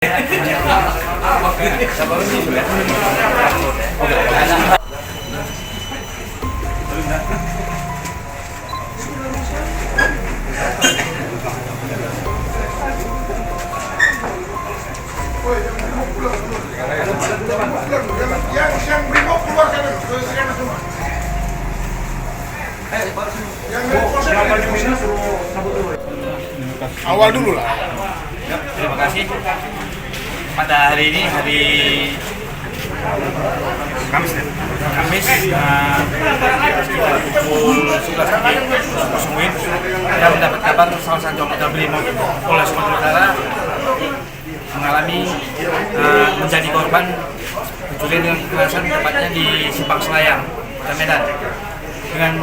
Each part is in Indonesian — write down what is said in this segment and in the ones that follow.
Yang brimob keluarkan selesaikan semua. Awal dulu lah. Terima kasih. Pada hari ini hari Kamis, sekitar pukul 11.00 kita mendapat kabar salah satu anggota BRIMOB Polda Sumatera Utara mengalami menjadi korban pencurian dengan kekerasan, tepatnya di Simpang Selayang, Kota Medan. Dengan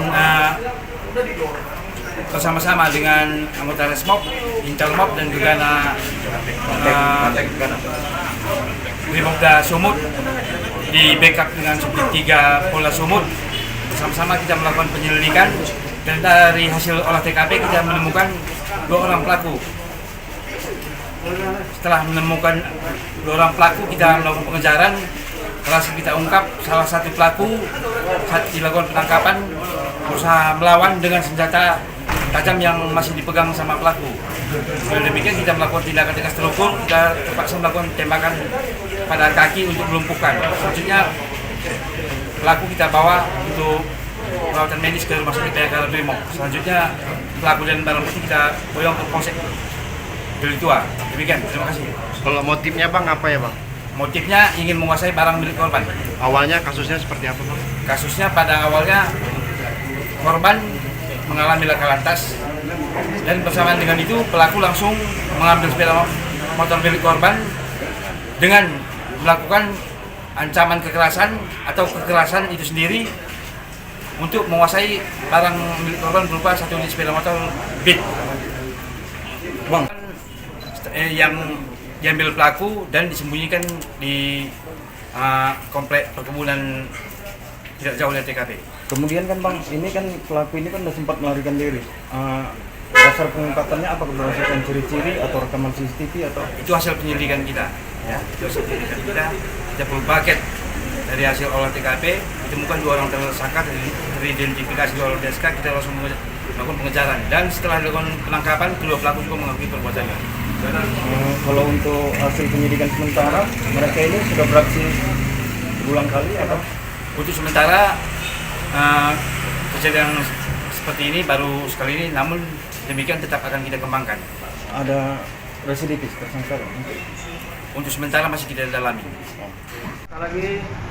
bersama-sama dengan anggota Resmob, Intelmob dan juga Brimobda Sumut di backup dengan Subdit 3 Polda Sumut. Bersama-sama kita melakukan penyelidikan dan dari hasil olah TKP kita menemukan 2 orang pelaku. Setelah menemukan 2 orang pelaku, kita melakukan pengejaran. Berhasil kita ungkap salah satu pelaku saat dilakukan penangkapan berusaha melawan dengan senjata tajam yang masih dipegang sama pelaku. Dengan demikian kita melakukan tindakan tegas terukur, kita terpaksa melakukan tembakan pada kaki untuk melumpuhkan. Selanjutnya pelaku kita bawa untuk perawatan medis ke rumah sakit Bayangkara Brimob. Selanjutnya pelaku dan barang bukti kita boyong ke Polsek Delitua. Demikian, terima kasih. Kalau motifnya bang apa ya bang? Motifnya ingin menguasai barang milik korban. Awalnya kasusnya seperti apa bang? Kasusnya pada awalnya korban mengalami laka lantas dan bersamaan dengan itu pelaku langsung mengambil sepeda motor milik korban dengan melakukan ancaman kekerasan atau kekerasan itu sendiri untuk menguasai barang milik korban berupa satu unit sepeda motor Beat yang diambil pelaku dan disembunyikan di komplek perkebunan tidak jauh dari TKP. Kemudian kan bang, ini kan pelaku ini kan sudah sempat melarikan diri. Dasar pengungkapannya apa, berdasarkan ciri-ciri atau rekaman CCTV atau? Itu hasil penyelidikan kita. Ya, itu hasil penyelidikan kita perlu paket dari hasil olah TKP ditemukan 2 orang tersangka, teridentifikasi 2 orang DSK, kita langsung melakukan pengejaran dan setelah dilakukan penangkapan kedua pelaku juga mengakui perbuatannya. Kalau untuk hasil penyidikan sementara, mereka ini sudah beraksi berulang kali atau? Untuk sementara kejadian seperti ini baru sekali ini, namun demikian tetap akan kita kembangkan. Ada residivis tersangka? Untuk sementara masih kita dalami. Lagi